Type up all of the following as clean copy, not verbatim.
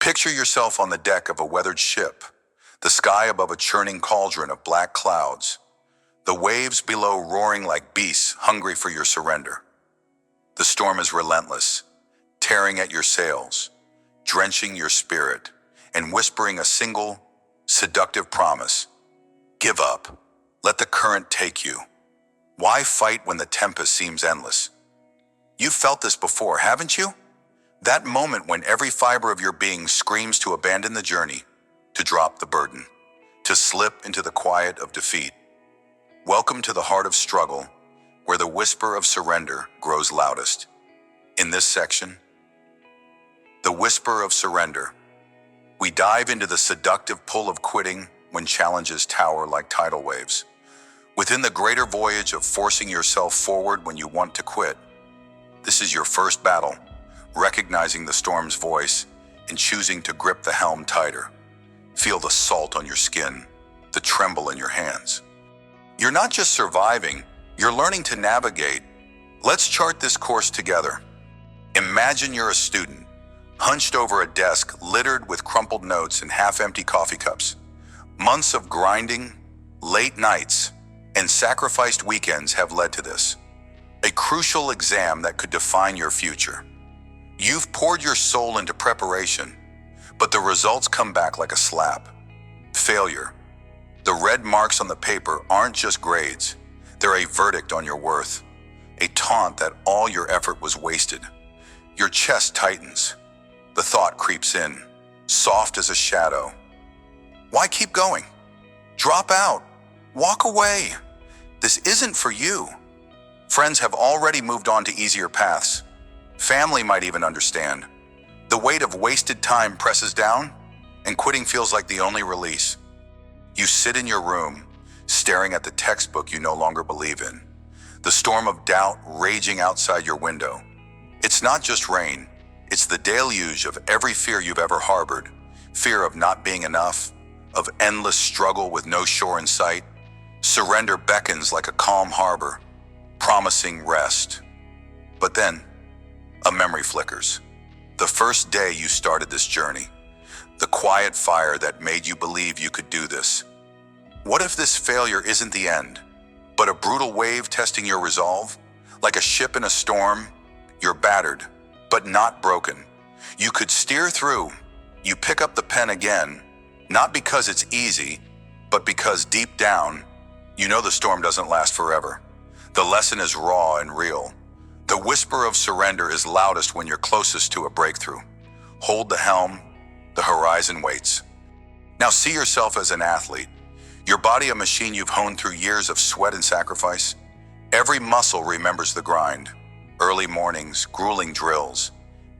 Picture yourself on the deck of a weathered ship, the sky above a churning cauldron of black clouds, the waves below roaring like beasts hungry for your surrender. The storm is relentless, tearing at your sails, drenching your spirit, and whispering a single, seductive promise. Give up. Let the current take you. Why fight when the tempest seems endless? You've felt this before, haven't you? That moment when every fiber of your being screams to abandon the journey, to drop the burden, to slip into the quiet of defeat. Welcome to the heart of struggle, where the whisper of surrender grows loudest. In this section, the whisper of surrender, we dive into the seductive pull of quitting when challenges tower like tidal waves. Within the greater voyage of forcing yourself forward when you want to quit, this is your first battle, recognizing the storm's voice and choosing to grip the helm tighter. Feel the salt on your skin, the tremble in your hands. You're not just surviving, you're learning to navigate. Let's chart this course together. Imagine you're a student, hunched over a desk littered with crumpled notes and half-empty coffee cups. Months of grinding, late nights, and sacrificed weekends have led to this. A crucial exam that could define your future. You've poured your soul into preparation, but the results come back like a slap. Failure. The red marks on the paper aren't just grades. They're a verdict on your worth. A taunt that all your effort was wasted. Your chest tightens. The thought creeps in, soft as a shadow. Why keep going? Drop out. Walk away. This isn't for you. Friends have already moved on to easier paths. Family might even understand. The weight of wasted time presses down, and quitting feels like the only release. You sit in your room, staring at the textbook you no longer believe in. The storm of doubt raging outside your window. It's not just rain. It's the deluge of every fear you've ever harbored. Fear of not being enough, of endless struggle with no shore in sight. Surrender beckons like a calm harbor, promising rest. But then, a memory flickers. The first day you started this journey. The quiet fire that made you believe you could do this. What if this failure isn't the end, but a brutal wave testing your resolve? Like a ship in a storm, you're battered, but not broken. You could steer through. You pick up the pen again, not because it's easy, but because deep down, you know the storm doesn't last forever. The lesson is raw and real. The whisper of surrender is loudest when you're closest to a breakthrough. Hold the helm. The horizon waits. Now see yourself as an athlete. Your body a machine you've honed through years of sweat and sacrifice. Every muscle remembers the grind. Early mornings, grueling drills,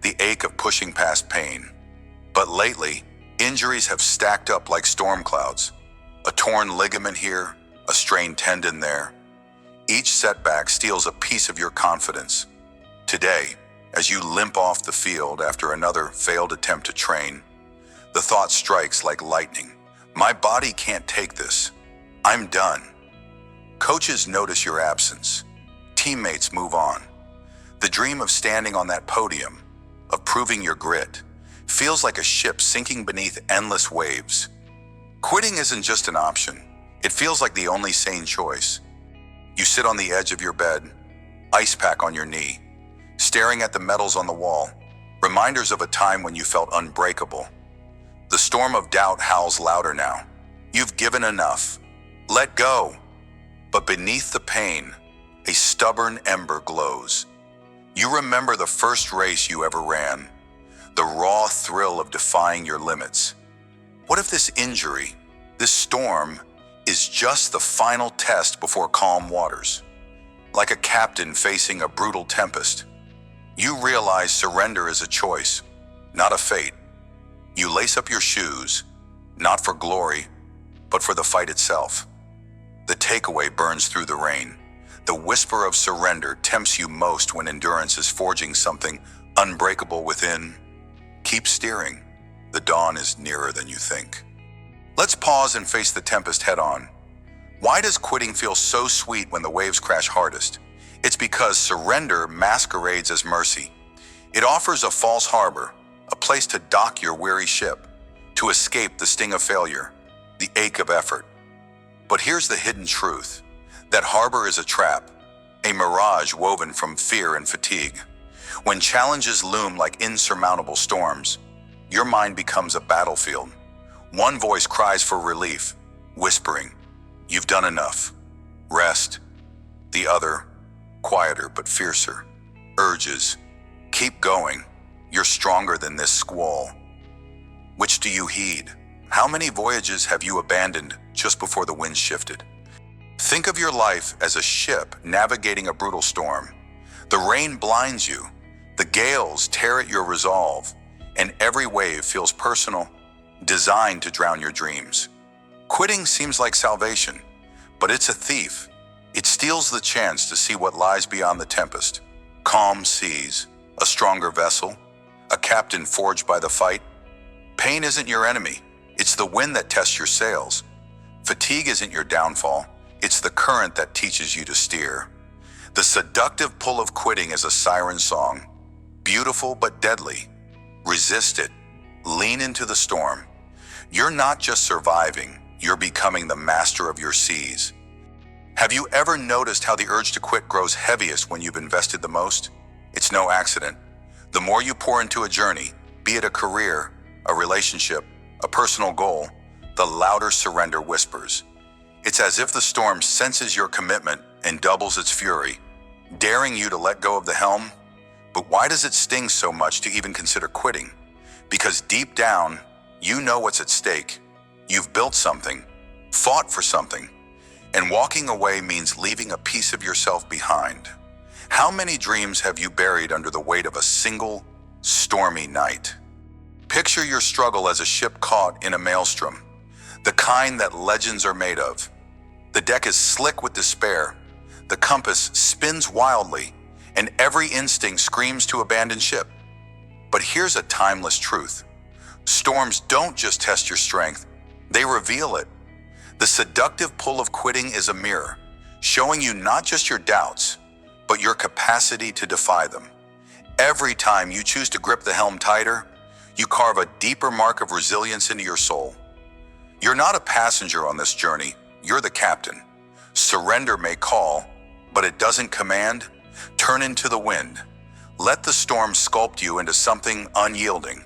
the ache of pushing past pain. But lately, injuries have stacked up like storm clouds. A torn ligament here, a strained tendon there. Each setback steals a piece of your confidence. Today, as you limp off the field after another failed attempt to train, the thought strikes like lightning. My body can't take this. I'm done. Coaches notice your absence. Teammates move on. The dream of standing on that podium, of proving your grit, feels like a ship sinking beneath endless waves. Quitting isn't just an option. It feels like the only sane choice. You sit on the edge of your bed, ice pack on your knee, staring at the medals on the wall, reminders of a time when you felt unbreakable. The storm of doubt howls louder now. You've given enough. Let go. But beneath the pain, a stubborn ember glows. You remember the first race you ever ran, the raw thrill of defying your limits. What if this injury, this storm, is just the final test before calm waters? Like a captain facing a brutal tempest, you realize surrender is a choice, not a fate. You lace up your shoes, not for glory, but for the fight itself. The takeaway burns through the rain. The whisper of surrender tempts you most when endurance is forging something unbreakable within. Keep steering. The dawn is nearer than you think. Let's pause and face the tempest head on. Why does quitting feel so sweet when the waves crash hardest? It's because surrender masquerades as mercy. It offers a false harbor, a place to dock your weary ship, to escape the sting of failure, the ache of effort. But here's the hidden truth. That harbor is a trap, a mirage woven from fear and fatigue. When challenges loom like insurmountable storms, your mind becomes a battlefield. One voice cries for relief, whispering, "You've done enough. Rest." The other, quieter but fiercer, urges, "Keep going. You're stronger than this squall." Which do you heed? How many voyages have you abandoned just before the wind shifted? Think of your life as a ship navigating a brutal storm. The rain blinds you, the gales tear at your resolve, and every wave feels personal, designed to drown your dreams. Quitting seems like salvation, but it's a thief. It steals the chance to see what lies beyond the tempest. Calm seas, a stronger vessel, a captain forged by the fight. Pain isn't your enemy. It's the wind that tests your sails. Fatigue isn't your downfall. It's the current that teaches you to steer. The seductive pull of quitting is a siren song, beautiful but deadly. Resist it. Lean into the storm. You're not just surviving, you're becoming the master of your seas. Have you ever noticed how the urge to quit grows heaviest when you've invested the most? It's no accident. The more you pour into a journey, be it a career, a relationship, a personal goal, the louder surrender whispers. It's as if the storm senses your commitment and doubles its fury, daring you to let go of the helm. But why does it sting so much to even consider quitting? Because deep down, you know what's at stake. You've built something, fought for something, and walking away means leaving a piece of yourself behind. How many dreams have you buried under the weight of a single, stormy night? Picture your struggle as a ship caught in a maelstrom, the kind that legends are made of. The deck is slick with despair, the compass spins wildly, and every instinct screams to abandon ship. But here's a timeless truth. Storms don't just test your strength, they reveal it. The seductive pull of quitting is a mirror, showing you not just your doubts, but your capacity to defy them. Every time you choose to grip the helm tighter, you carve a deeper mark of resilience into your soul. You're not a passenger on this journey, you're the captain. Surrender may call, but it doesn't command. Turn into the wind. Let the storm sculpt you into something unyielding.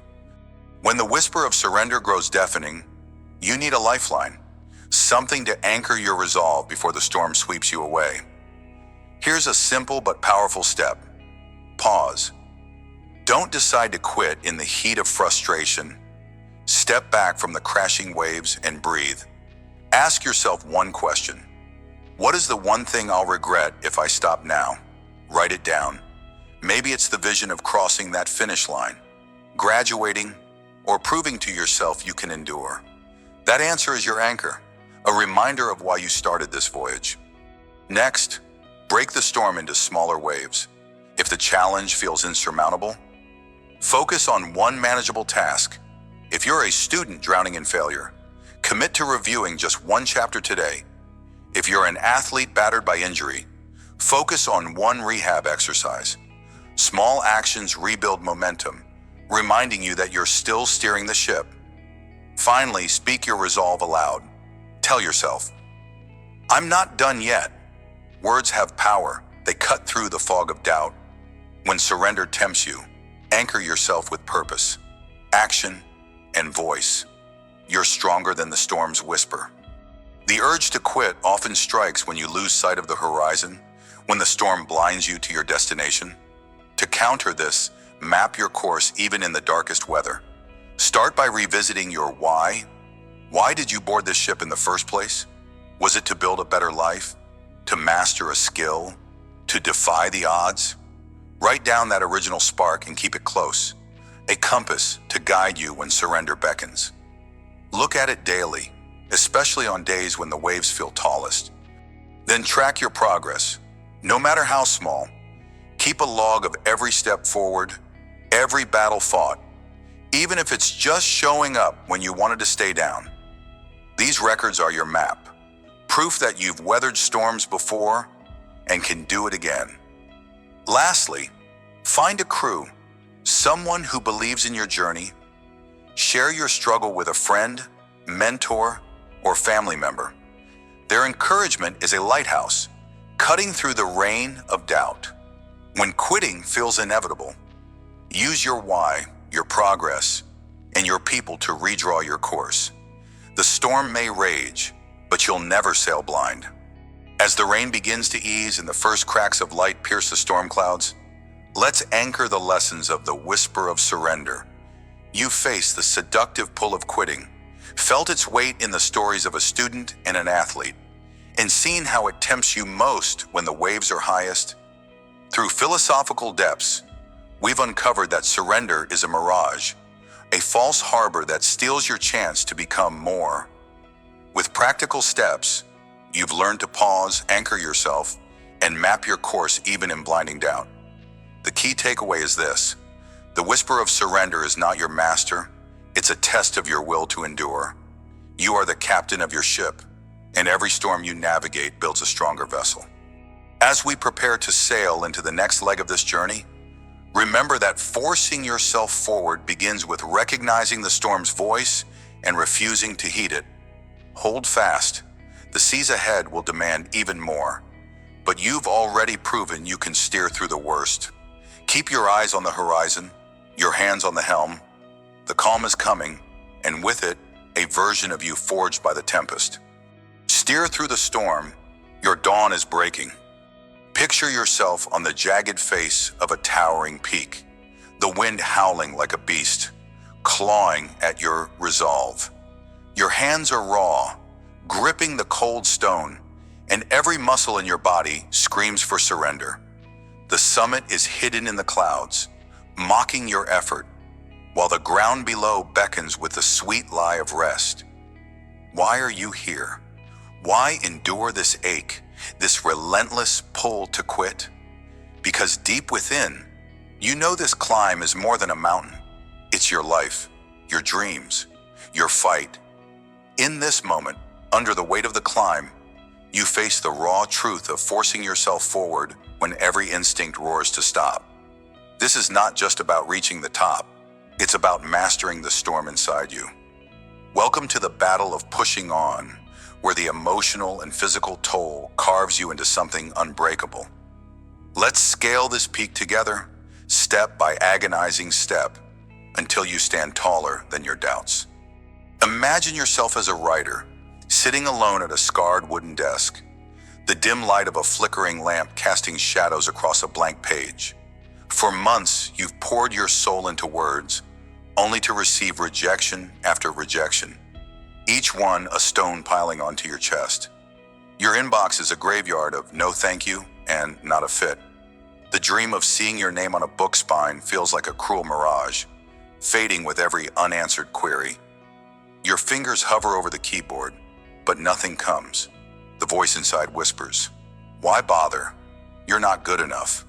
When the whisper of surrender grows deafening, you need a lifeline, something to anchor your resolve before the storm sweeps you away. Here's a simple but powerful step. Pause. Don't decide to quit in the heat of frustration. Step back from the crashing waves and breathe. Ask yourself one question. What is the one thing I'll regret if I stop now? Write it down. Maybe it's the vision of crossing that finish line, graduating, or proving to yourself you can endure. That answer is your anchor, a reminder of why you started this voyage. Next, break the storm into smaller waves. If the challenge feels insurmountable, focus on one manageable task. If you're a student drowning in failure, commit to reviewing just one chapter today. If you're an athlete battered by injury, focus on one rehab exercise. Small actions rebuild momentum, reminding you that you're still steering the ship. Finally, speak your resolve aloud. Tell yourself, "I'm not done yet." Words have power. They cut through the fog of doubt. When surrender tempts you, anchor yourself with purpose, action, and voice. You're stronger than the storm's whisper. The urge to quit often strikes when you lose sight of the horizon, when the storm blinds you to your destination. To counter this, map your course even in the darkest weather. Start by revisiting your why. Why did you board this ship in the first place? Was it to build a better life? To master a skill? To defy the odds? Write down that original spark and keep it close, a compass to guide you when surrender beckons. Look at it daily, especially on days when the waves feel tallest. Then track your progress, no matter how small. Keep a log of every step forward, every battle fought, even if it's just showing up when you wanted to stay down. These records are your map, proof that you've weathered storms before and can do it again. Lastly, find a crew, Someone who believes in your journey. Share your struggle with a friend, mentor, or family member. Their encouragement is a lighthouse, cutting through the rain of doubt. When quitting feels inevitable, use your why, your progress, and your people to redraw your course. The storm may rage, but you'll never sail blind. As the rain begins to ease and the first cracks of light pierce the storm clouds, let's anchor the lessons of the whisper of surrender. You faced the seductive pull of quitting, felt its weight in the stories of a student and an athlete, and seen how it tempts you most when the waves are highest. Through philosophical depths, we've uncovered that surrender is a mirage, a false harbor that steals your chance to become more. With practical steps, you've learned to pause, anchor yourself, and map your course even in blinding doubt. The key takeaway is this: the whisper of surrender is not your master, it's a test of your will to endure. You are the captain of your ship, and every storm you navigate builds a stronger vessel. As we prepare to sail into the next leg of this journey, remember that forcing yourself forward begins with recognizing the storm's voice and refusing to heed it. Hold fast. The seas ahead will demand even more, but you've already proven you can steer through the worst. Keep your eyes on the horizon, your hands on the helm. The calm is coming, and with it, a version of you forged by the tempest. Steer through the storm, your dawn is breaking. Picture yourself on the jagged face of a towering peak, the wind howling like a beast, clawing at your resolve. Your hands are raw, gripping the cold stone, and every muscle in your body screams for surrender. The summit is hidden in the clouds, mocking your effort, while the ground below beckons with the sweet lie of rest. Why are you here? Why endure this ache, this relentless pull to quit? Because deep within, you know this climb is more than a mountain. It's your life, your dreams, your fight. In this moment, under the weight of the climb, you face the raw truth of forcing yourself forward when every instinct roars to stop. This is not just about reaching the top. It's about mastering the storm inside you. Welcome to the battle of pushing on, where the emotional and physical toll carves you into something unbreakable. Let's scale this peak together, step by agonizing step, until you stand taller than your doubts. Imagine yourself as a writer, sitting alone at a scarred wooden desk, the dim light of a flickering lamp casting shadows across a blank page. For months, you've poured your soul into words, only to receive rejection after rejection, each one a stone piling onto your chest. Your inbox is a graveyard of no thank you and not a fit. The dream of seeing your name on a book spine feels like a cruel mirage, fading with every unanswered query. Your fingers hover over the keyboard, but nothing comes. The voice inside whispers, "Why bother? You're not good enough.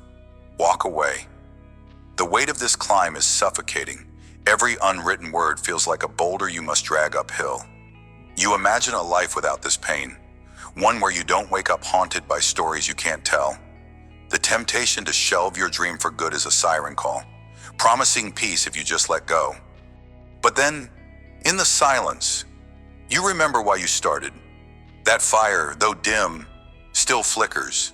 Walk away." The weight of this climb is suffocating. Every unwritten word feels like a boulder you must drag uphill. You imagine a life without this pain, one where you don't wake up haunted by stories you can't tell. The temptation to shelve your dream for good is a siren call, promising peace if you just let go. But then, in the silence, you remember why you started. That fire, though dim, still flickers.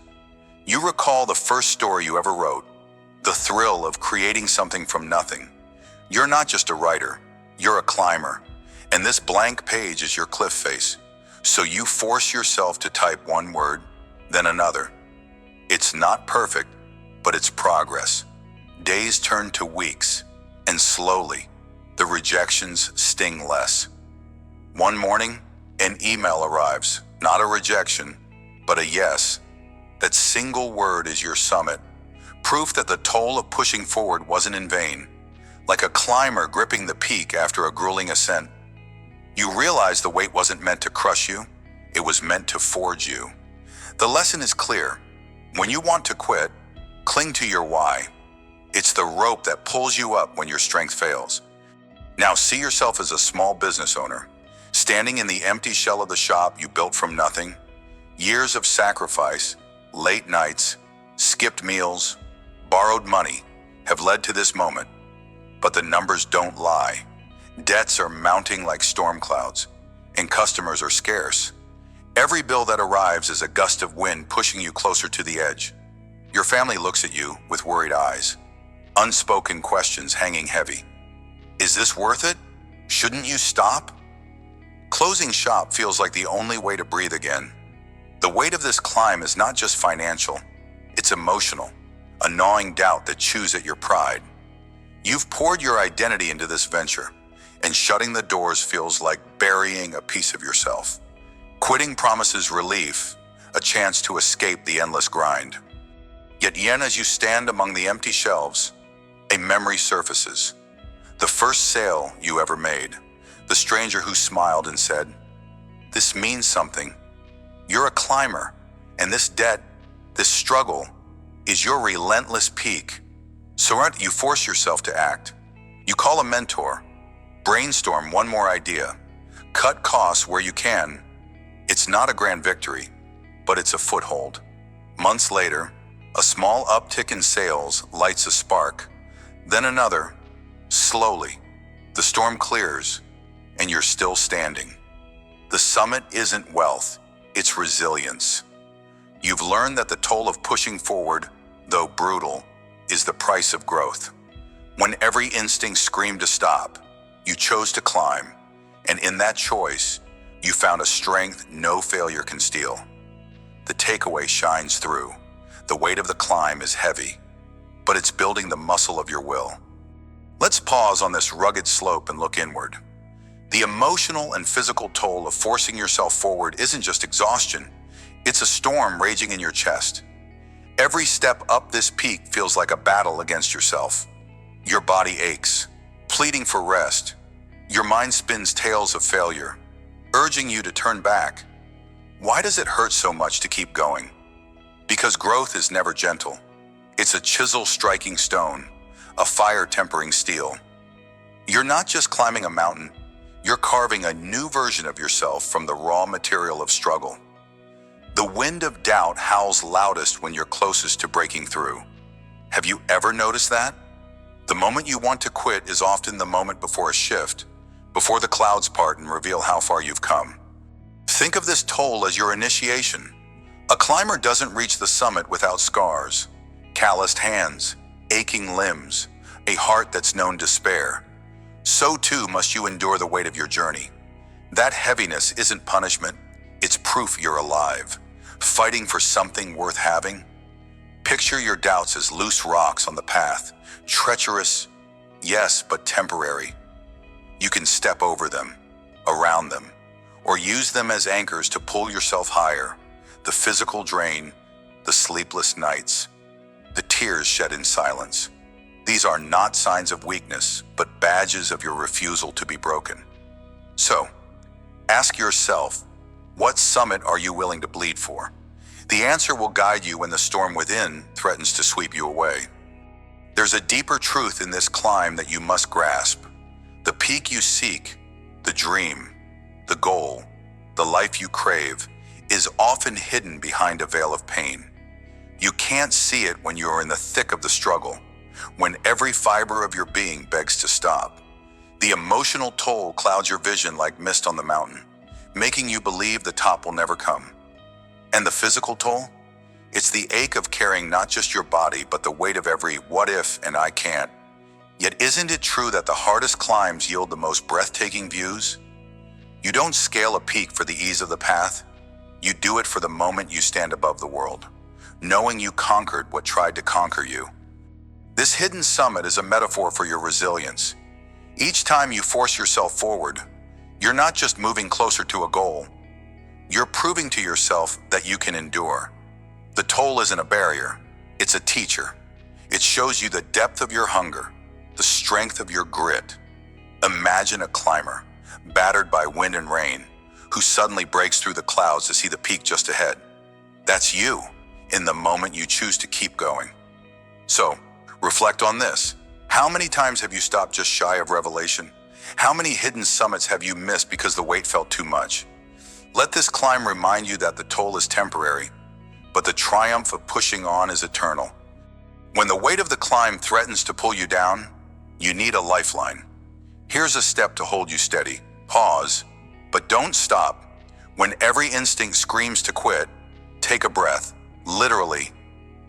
You recall the first story you ever wrote, the thrill of creating something from nothing. You're not just a writer, you're a climber, and this blank page is your cliff face. So you force yourself to type one word, then another. It's not perfect, but it's progress. Days turn to weeks, and slowly, the rejections sting less. One morning, an email arrives, not a rejection, but a yes. That single word is your summit, proof that the toll of pushing forward wasn't in vain. Like a climber gripping the peak after a grueling ascent, you realize the weight wasn't meant to crush you, it was meant to forge you. The lesson is clear. When you want to quit, cling to your why. It's the rope that pulls you up when your strength fails. Now see yourself as a small business owner, standing in the empty shell of the shop you built from nothing. Years of sacrifice, late nights, skipped meals, borrowed money have led to this moment, But the numbers don't lie. Debts are mounting like storm clouds, and customers are scarce. Every bill that arrives is a gust of wind pushing you closer to the edge. Your family looks at you with worried eyes, unspoken questions hanging heavy. Is this worth it? Shouldn't you stop? Closing shop feels like the only way to breathe again. The weight of this climb is not just financial, it's emotional, a gnawing doubt that chews at your pride. You've poured your identity into this venture, and shutting the doors feels like burying a piece of yourself. Quitting promises relief, a chance to escape the endless grind. Yet as you stand among the empty shelves, a memory surfaces. The first sale you ever made, the stranger who smiled and said, "This means something. You're a climber, and this debt, this struggle, is your relentless peak." So you force yourself to act. You call a mentor, brainstorm one more idea, cut costs where you can. It's not a grand victory, but it's a foothold. Months later, a small uptick in sales lights a spark, then another. Slowly, the storm clears, and you're still standing. The summit isn't wealth, it's resilience. You've learned that the toll of pushing forward, though brutal, is the price of growth. When every instinct screamed to stop, you chose to climb, and in that choice, you found a strength no failure can steal. The takeaway shines through. The weight of the climb is heavy, but it's building the muscle of your will. Let's pause on this rugged slope and look inward. The emotional and physical toll of forcing yourself forward isn't just exhaustion, it's a storm raging in your chest. Every step up this peak feels like a battle against yourself. Your body aches, pleading for rest. Your mind spins tales of failure, urging you to turn back. Why does it hurt so much to keep going? Because growth is never gentle. It's a chisel striking stone, a fire tempering steel. You're not just climbing a mountain, you're carving a new version of yourself from the raw material of struggle. The wind of doubt howls loudest when you're closest to breaking through. Have you ever noticed that? The moment you want to quit is often the moment before a shift, before the clouds part and reveal how far you've come. Think of this toll as your initiation. A climber doesn't reach the summit without scars, calloused hands, aching limbs, a heart that's known despair. So too must you endure the weight of your journey. That heaviness isn't punishment, it's proof you're alive, fighting for something worth having. Picture your doubts as loose rocks on the path, treacherous, yes, but temporary. You can step over them, around them, or use them as anchors to pull yourself higher. The physical drain, the sleepless nights, the tears shed in silence. These are not signs of weakness, but badges of your refusal to be broken. So, ask yourself, what summit are you willing to bleed for? The answer will guide you when the storm within threatens to sweep you away. There's a deeper truth in this climb that you must grasp. The peak you seek, the dream, the goal, the life you crave, is often hidden behind a veil of pain. You can't see it when you're in the thick of the struggle, when every fiber of your being begs to stop. The emotional toll clouds your vision like mist on the mountain, making you believe the top will never come. And the physical toll? It's the ache of carrying not just your body, but the weight of every what if and I can't. Yet isn't it true that the hardest climbs yield the most breathtaking views? You don't scale a peak for the ease of the path. You do it for the moment you stand above the world, knowing you conquered what tried to conquer you. This hidden summit is a metaphor for your resilience. Each time you force yourself forward, you're not just moving closer to a goal. You're proving to yourself that you can endure. The toll isn't a barrier, it's a teacher. It shows you the depth of your hunger, the strength of your grit. Imagine a climber, battered by wind and rain, who suddenly breaks through the clouds to see the peak just ahead. That's you, in the moment you choose to keep going. So, reflect on this. How many times have you stopped just shy of revelation? How many hidden summits have you missed because the weight felt too much? Let this climb remind you that the toll is temporary, but the triumph of pushing on is eternal. When the weight of the climb threatens to pull you down, You need a lifeline. Here's a step to hold you steady. Pause, but don't stop. When every instinct screams to quit, take a breath. Literally,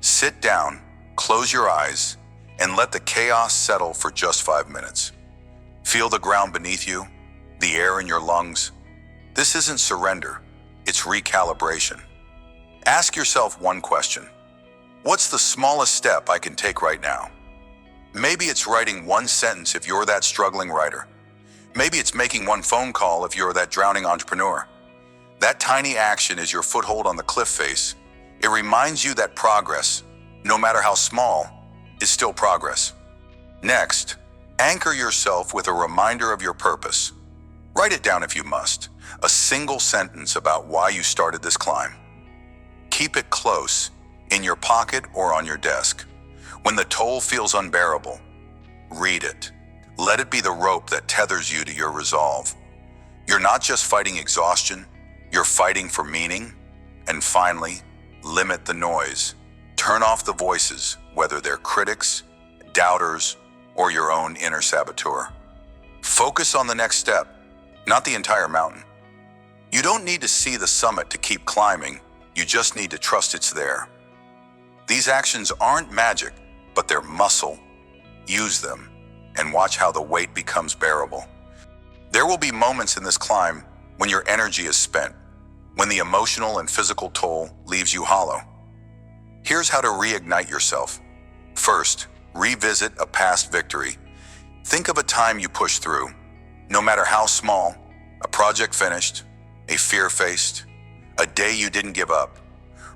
sit down, close your eyes, and let the chaos settle for just 5 minutes. Feel the ground beneath you, the air in your lungs. This isn't surrender, it's recalibration. Ask yourself one question. What's the smallest step I can take right now? Maybe it's writing one sentence if you're that struggling writer. Maybe it's making one phone call if you're that drowning entrepreneur. That tiny action is your foothold on the cliff face. It reminds you that progress, no matter how small, is still progress. Next, anchor yourself with a reminder of your purpose. Write it down if you must, a single sentence about why you started this climb. Keep it close, in your pocket or on your desk. When the toll feels unbearable, read it. Let it be the rope that tethers you to your resolve. You're not just fighting exhaustion, you're fighting for meaning. And finally, limit the noise. Turn off the voices, whether they're critics, doubters, or your own inner saboteur. Focus on the next step, not the entire mountain. You don't need to see the summit to keep climbing, you just need to trust it's there. These actions aren't magic, but they're muscle. Use them, and watch how the weight becomes bearable. There will be moments in this climb when your energy is spent, when the emotional and physical toll leaves you hollow. Here's how to reignite yourself. First, revisit a past victory. Think of a time you pushed through, no matter how small, a project finished, a fear faced, a day you didn't give up.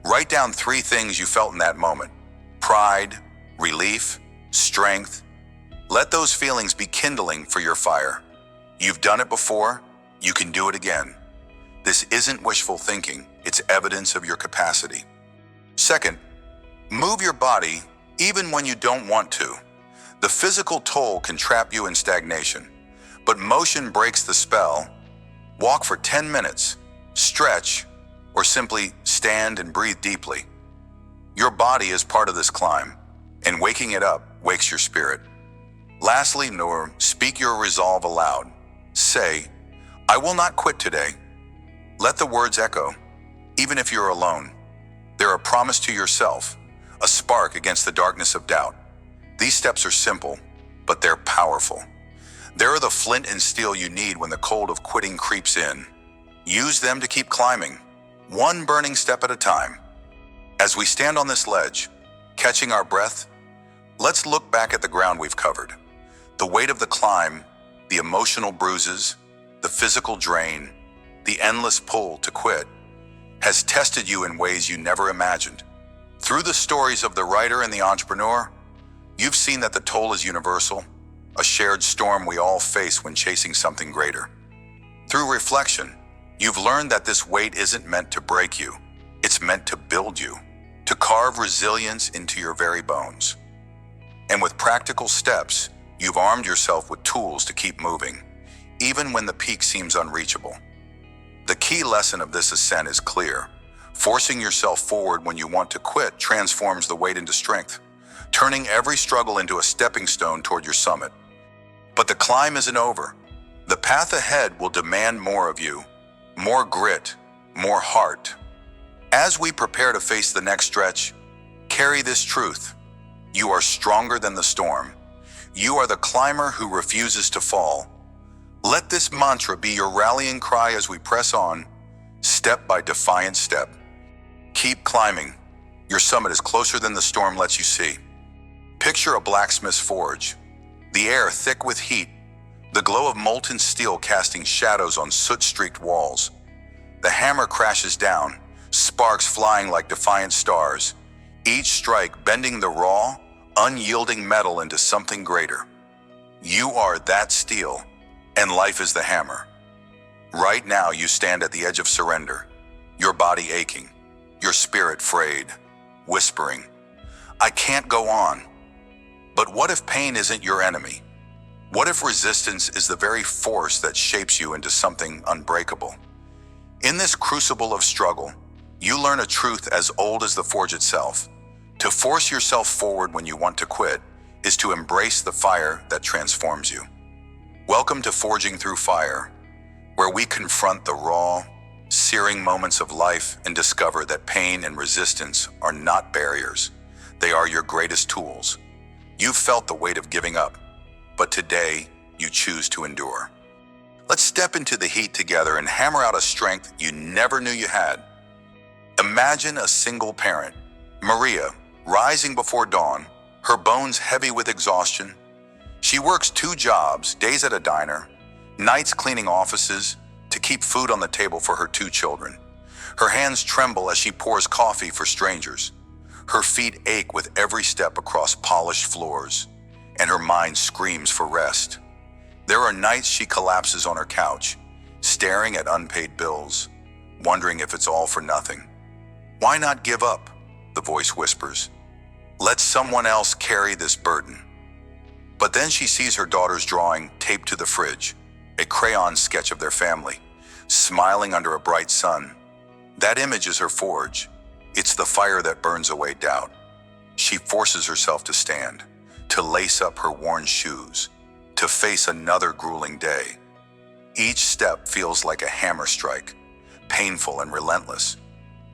Write down 3 things you felt in that moment: pride, relief, strength. Let those feelings be kindling for your fire. You've done it before, you can do it again. This isn't wishful thinking, it's evidence of your capacity. Second, move your body even when you don't want to. The physical toll can trap you in stagnation, but motion breaks the spell. Walk for 10 minutes, stretch, or simply stand and breathe deeply. Your body is part of this climb, and waking it up wakes your spirit. Lastly, speak your resolve aloud. Say, I will not quit today. Let the words echo, even if you're alone. They're a promise to yourself, a spark against the darkness of doubt. These steps are simple, but they're powerful. They're the flint and steel you need when the cold of quitting creeps in. Use them to keep climbing, one burning step at a time. As we stand on this ledge, catching our breath, let's look back at the ground we've covered. The weight of the climb, the emotional bruises, the physical drain, the endless pull to quit, has tested you in ways you never imagined. Through the stories of the writer and the entrepreneur, you've seen that the toll is universal, a shared storm we all face when chasing something greater. Through reflection, you've learned that this weight isn't meant to break you, it's meant to build you, to carve resilience into your very bones. And with practical steps, you've armed yourself with tools to keep moving, even when the peak seems unreachable. The key lesson of this ascent is clear. Forcing yourself forward when you want to quit transforms the weight into strength, turning every struggle into a stepping stone toward your summit. But the climb isn't over. The path ahead will demand more of you, more grit, more heart. As we prepare to face the next stretch, carry this truth. You are stronger than the storm. You are the climber who refuses to fall. Let this mantra be your rallying cry as we press on, step by defiant step. Keep climbing. Your summit is closer than the storm lets you see. Picture a blacksmith's forge, the air thick with heat, the glow of molten steel casting shadows on soot-streaked walls. The hammer crashes down, sparks flying like defiant stars, each strike bending the raw, unyielding metal into something greater. You are that steel, and life is the hammer. Right now you stand at the edge of surrender, your body aching, your spirit frayed, whispering, I can't go on. But what if pain isn't your enemy? What if resistance is the very force that shapes you into something unbreakable? In this crucible of struggle, you learn a truth as old as the forge itself. To force yourself forward when you want to quit is to embrace the fire that transforms you. Welcome to Forging Through Fire, where we confront the raw, searing moments of life and discover that pain and resistance are not barriers. They are your greatest tools. You've felt the weight of giving up, but today you choose to endure. Let's step into the heat together and hammer out a strength you never knew you had. Imagine a single parent, Maria, rising before dawn, her bones heavy with exhaustion. She works 2 jobs, days at a diner, nights cleaning offices, to keep food on the table for her 2 children. Her hands tremble as she pours coffee for strangers. Her feet ache with every step across polished floors, and her mind screams for rest. There are nights she collapses on her couch, staring at unpaid bills, wondering if it's all for nothing. Why not give up? The voice whispers. Let someone else carry this burden. But then she sees her daughter's drawing taped to the fridge, a crayon sketch of their family, smiling under a bright sun. That image is her forge. It's the fire that burns away doubt. She forces herself to stand, to lace up her worn shoes, to face another grueling day. Each step feels like a hammer strike, painful and relentless,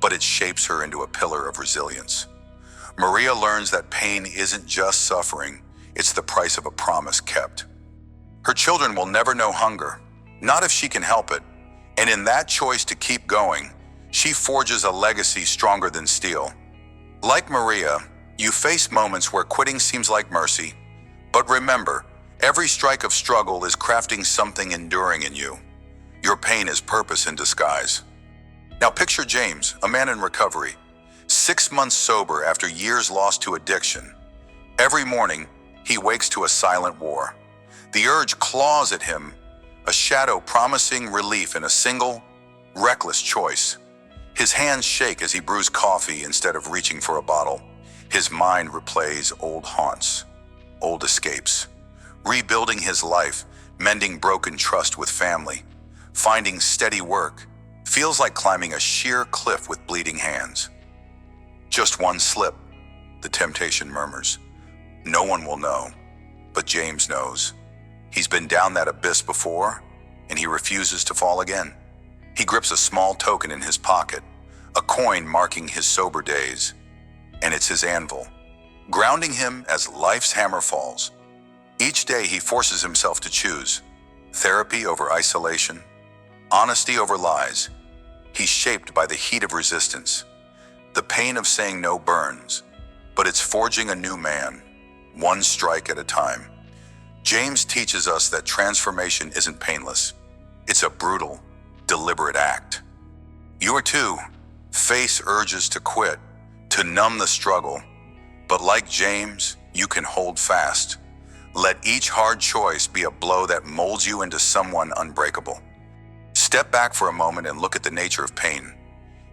but it shapes her into a pillar of resilience. Maria learns that pain isn't just suffering, it's the price of a promise kept. Her children will never know hunger, not if she can help it, and in that choice to keep going, she forges a legacy stronger than steel. Like Maria, you face moments where quitting seems like mercy, but remember, every strike of struggle is crafting something enduring in you. Your pain is purpose in disguise. Now picture James, a man in recovery, 6 months sober after years lost to addiction. Every morning, he wakes to a silent war. The urge claws at him, a shadow promising relief in a single, reckless choice. His hands shake as he brews coffee instead of reaching for a bottle. His mind replays old haunts, old escapes, rebuilding his life, mending broken trust with family, finding steady work. Feels like climbing a sheer cliff with bleeding hands. Just one slip, the temptation murmurs. No one will know, but James knows. He's been down that abyss before, and he refuses to fall again. He grips a small token in his pocket, a coin marking his sober days, and it's his anvil, grounding him as life's hammer falls. Each day he forces himself to choose therapy over isolation, honesty over lies. He's shaped by the heat of resistance. The pain of saying no burns, but it's forging a new man, one strike at a time. James teaches us that transformation isn't painless. It's a brutal, deliberate act. You too face urges to quit, to numb the struggle, but like James, you can hold fast. Let each hard choice be a blow that molds you into someone unbreakable. Step back for a moment and look at the nature of pain.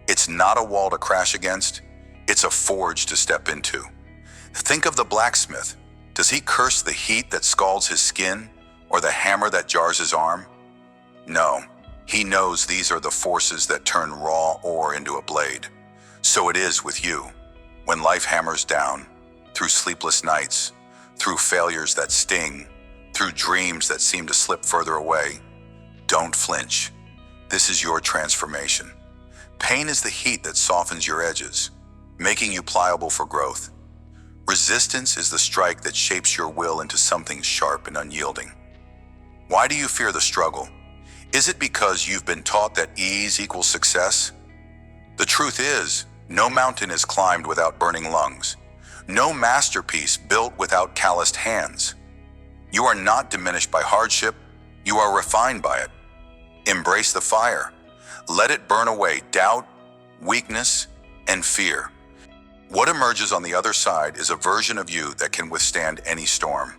It's not a wall to crash against, it's a forge to step into. Think of the blacksmith. Does he curse the heat that scalds his skin or the hammer that jars his arm? No, he knows these are the forces that turn raw ore into a blade. So it is with you. When life hammers down, through sleepless nights, through failures that sting, through dreams that seem to slip further away, don't flinch. This is your transformation. Pain is the heat that softens your edges, making you pliable for growth. Resistance is the strike that shapes your will into something sharp and unyielding. Why do you fear the struggle? Is it because you've been taught that ease equals success? The truth is, no mountain is climbed without burning lungs. No masterpiece built without calloused hands. You are not diminished by hardship, you are refined by it. Embrace the fire. Let it burn away doubt, weakness, and fear. What emerges on the other side is a version of you that can withstand any storm.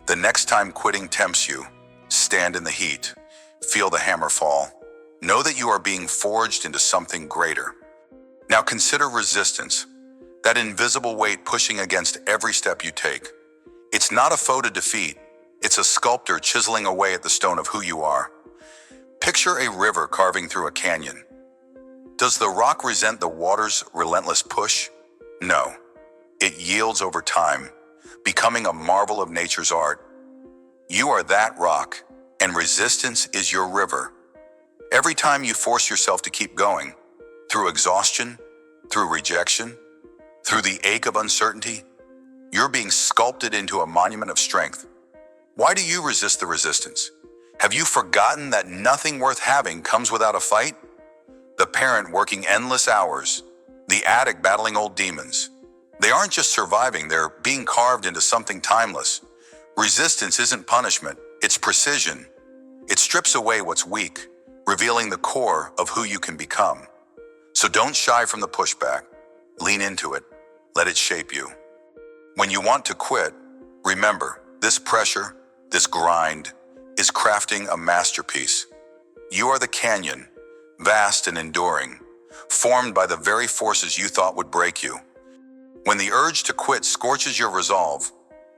The next time quitting tempts you, stand in the heat, feel the hammer fall. Know that you are being forged into something greater. Now consider resistance, that invisible weight pushing against every step you take. It's not a foe to defeat, it's a sculptor chiseling away at the stone of who you are. Picture a river carving through a canyon. Does the rock resent the water's relentless push? No. It yields over time, becoming a marvel of nature's art. You are that rock, and resistance is your river. Every time you force yourself to keep going, through exhaustion, through rejection, through the ache of uncertainty, you're being sculpted into a monument of strength. Why do you resist the resistance? Have you forgotten that nothing worth having comes without a fight? The parent working endless hours, the addict battling old demons. They aren't just surviving, they're being carved into something timeless. Resistance isn't punishment, it's precision. It strips away what's weak, revealing the core of who you can become. So don't shy from the pushback. Lean into it. Let it shape you. When you want to quit, remember, this pressure, this grind, is crafting a masterpiece. You are the canyon, vast and enduring, formed by the very forces you thought would break you. When the urge to quit scorches your resolve,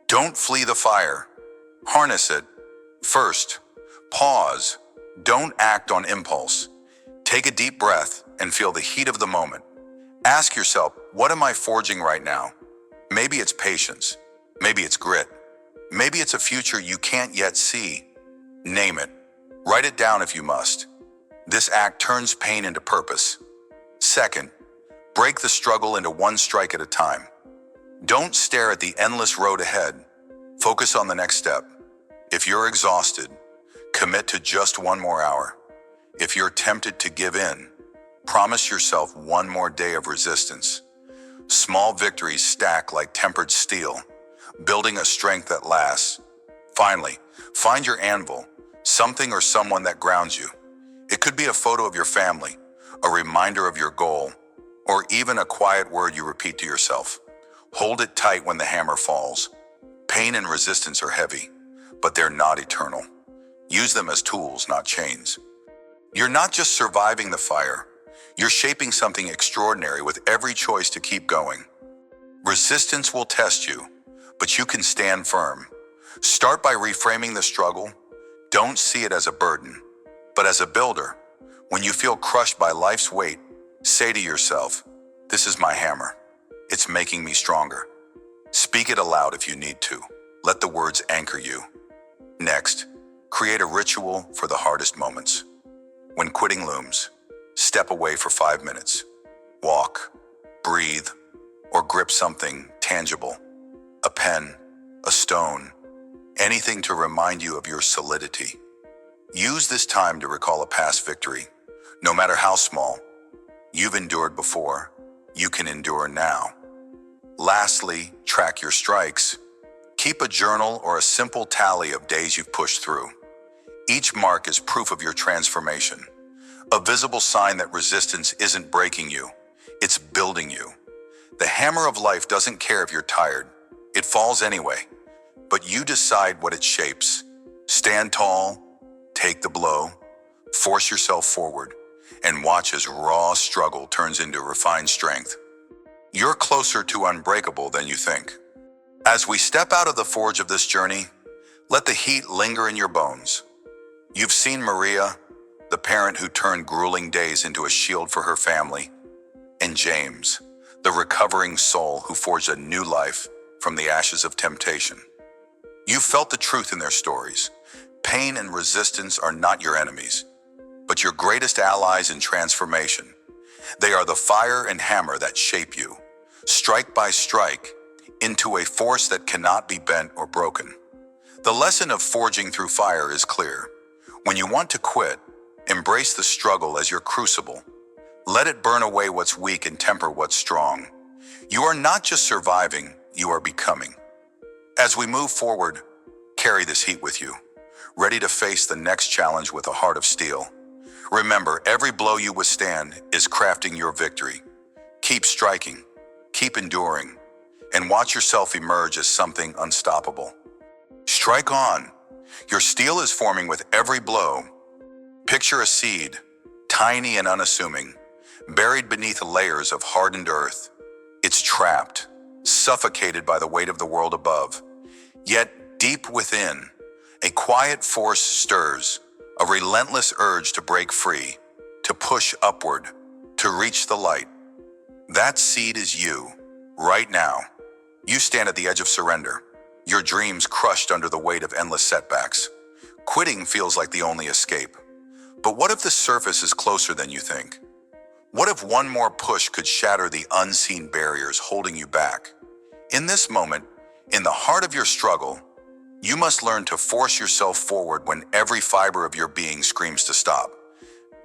don't flee the fire. Harness it. First, pause. Don't act on impulse. Take a deep breath and feel the heat of the moment. Ask yourself, what am I forging right now? Maybe it's patience. Maybe it's grit. Maybe it's a future you can't yet see. Name it. Write it down if you must. This act turns pain into purpose. Second, break the struggle into one strike at a time. Don't stare at the endless road ahead. Focus on the next step. If you're exhausted, commit to just one more hour. If you're tempted to give in, promise yourself one more day of resistance. Small victories stack like tempered steel, building a strength that lasts. Finally, find your anvil, something or someone that grounds you. It could be a photo of your family, a reminder of your goal, or even a quiet word you repeat to yourself. Hold it tight when the hammer falls. Pain and resistance are heavy, but they're not eternal. Use them as tools, not chains. You're not just surviving the fire, you're shaping something extraordinary with every choice to keep going. Resistance will test you, but you can stand firm. Start by reframing the struggle. Don't see it as a burden, but as a builder. When you feel crushed by life's weight, say to yourself, "This is my hammer. It's making me stronger." Speak it aloud if you need to. Let the words anchor you. Next, create a ritual for the hardest moments. When quitting looms, step away for 5 minutes. Walk, breathe, or grip something tangible. A pen, a stone, anything to remind you of your solidity. Use this time to recall a past victory. No matter how small, you've endured before, you can endure now. Lastly, track your strikes. Keep a journal or a simple tally of days you've pushed through. Each mark is proof of your transformation, a visible sign that resistance isn't breaking you, it's building you. The hammer of life doesn't care if you're tired, it falls anyway, but you decide what it shapes. Stand tall, take the blow, force yourself forward, and watch as raw struggle turns into refined strength. You're closer to unbreakable than you think. As we step out of the forge of this journey, let the heat linger in your bones. You've seen Maria, the parent who turned grueling days into a shield for her family, and James, the recovering soul who forged a new life from the ashes of temptation. You've felt the truth in their stories. Pain and resistance are not your enemies, but your greatest allies in transformation. They are the fire and hammer that shape you, strike by strike, into a force that cannot be bent or broken. The lesson of forging through fire is clear. When you want to quit, embrace the struggle as your crucible. Let it burn away what's weak and temper what's strong. You are not just surviving, you are becoming. As we move forward, carry this heat with you, ready to face the next challenge with a heart of steel. Remember, every blow you withstand is crafting your victory. Keep striking, keep enduring, and watch yourself emerge as something unstoppable. Strike on. Your steel is forming with every blow. Picture a seed, tiny and unassuming, buried beneath layers of hardened earth. It's trapped, suffocated by the weight of the world above. Yet deep within, a quiet force stirs, a relentless urge to break free, to push upward, to reach the light. That seed is you, right now. You stand at the edge of surrender, Your dreams crushed under the weight of endless setbacks. Quitting feels like the only escape. But what if the surface is closer than you think? What if one more push could shatter the unseen barriers holding you back? In this moment, in the heart of your struggle, you must learn to force yourself forward when every fiber of your being screams to stop.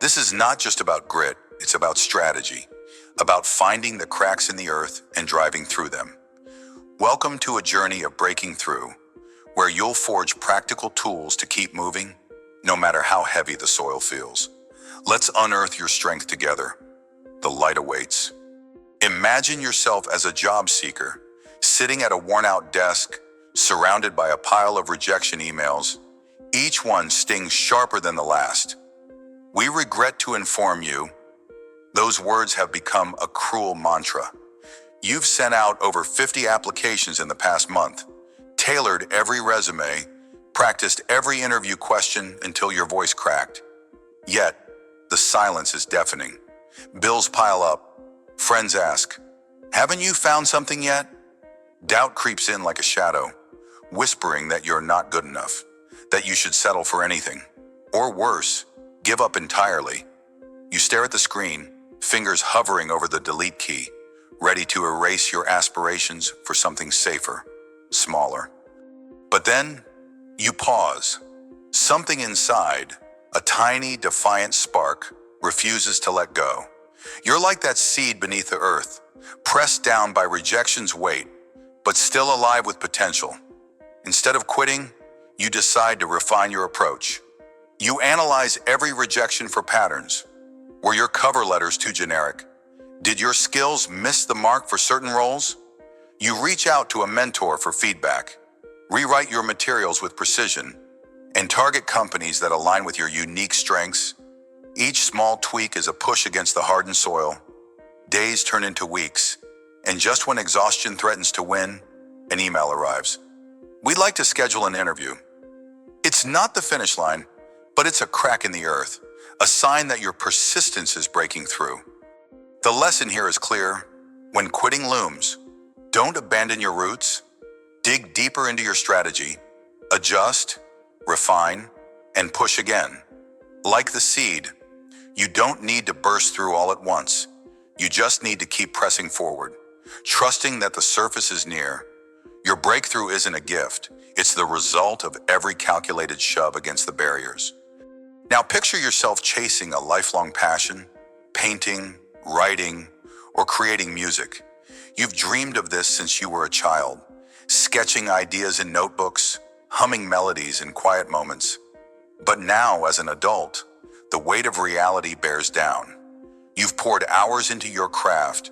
This is not just about grit, it's about strategy, about finding the cracks in the earth and driving through them. Welcome to a journey of breaking through, where you'll forge practical tools to keep moving, no matter how heavy the soil feels. Let's unearth your strength together. The light awaits. Imagine yourself as a job seeker, sitting at a worn-out desk, surrounded by a pile of rejection emails. Each one stings sharper than the last. We regret to inform you, those words have become a cruel mantra. You've sent out over 50 applications in the past month, tailored every resume, practiced every interview question until your voice cracked. Yet, the silence is deafening. Bills pile up. Friends ask, "Haven't you found something yet?" Doubt creeps in like a shadow, whispering that you're not good enough, that you should settle for anything. Or worse, give up entirely. You stare at the screen, fingers hovering over the delete key, ready to erase your aspirations for something safer, smaller. But then, you pause. Something inside, a tiny, defiant spark, refuses to let go. You're like that seed beneath the earth, pressed down by rejection's weight, but still alive with potential. Instead of quitting, you decide to refine your approach. You analyze every rejection for patterns. Were your cover letters too generic? Did your skills miss the mark for certain roles? You reach out to a mentor for feedback, rewrite your materials with precision, and target companies that align with your unique strengths. Each small tweak is a push against the hardened soil. Days turn into weeks, and just when exhaustion threatens to win, an email arrives. "We'd like to schedule an interview." It's not the finish line, but it's a crack in the earth, a sign that your persistence is breaking through. The lesson here is clear. When quitting looms, don't abandon your roots. Dig deeper into your strategy, adjust, refine, and push again. Like the seed, you don't need to burst through all at once. You just need to keep pressing forward, trusting that the surface is near. Your breakthrough isn't a gift. It's the result of every calculated shove against the barriers. Now picture yourself chasing a lifelong passion, painting, writing, or creating music. You've dreamed of this since you were a child, sketching ideas in notebooks, humming melodies in quiet moments. But now, as an adult, the weight of reality bears down. You've poured hours into your craft,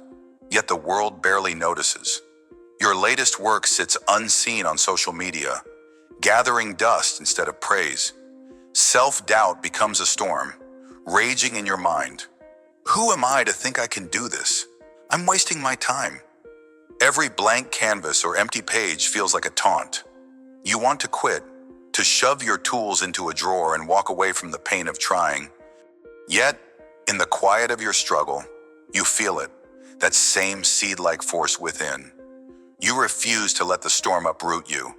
yet the world barely notices. Your latest work sits unseen on social media, gathering dust instead of praise. Self-doubt becomes a storm, raging in your mind. Who am I to think I can do this? I'm wasting my time. Every blank canvas or empty page feels like a taunt. You want to quit, to shove your tools into a drawer and walk away from the pain of trying. Yet, in the quiet of your struggle, you feel it, that same seed-like force within. You refuse to let the storm uproot you.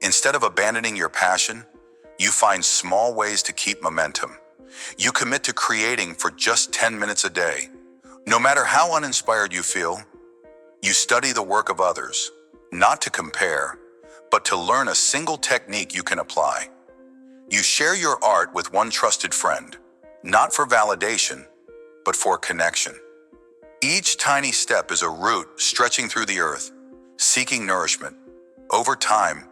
Instead of abandoning your passion, you find small ways to keep momentum. You commit to creating for just 10 minutes a day. No matter how uninspired you feel, you study the work of others, not to compare, but to learn a single technique you can apply. You share your art with one trusted friend, not for validation, but for connection. Each tiny step is a root stretching through the earth, seeking nourishment. Over time,